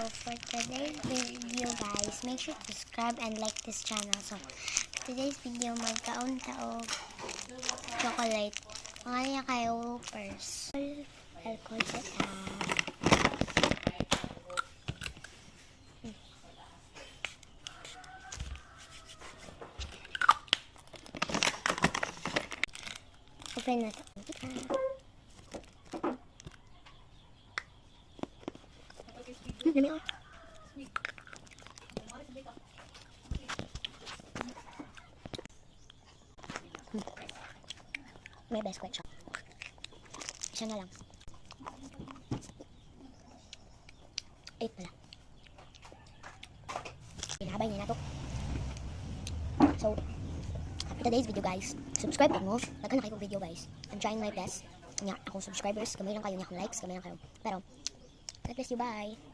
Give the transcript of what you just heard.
for today's video guys, make sure to subscribe and like this channel. So, today's video, magkaon tao chocolate. Mga niya kayo first. Alcohol set open na ito. Dami ako. May biscuit siya. Isa na lang. 8 pala. Pinahabay niya na to. So, after today's video guys, subscribe mo. Nagkan na kayo video guys. I'm trying my best. Nga, akong subscribers, gamay lang kayo, nga akong likes, gamay lang kayo. Pero, God bless you, bye!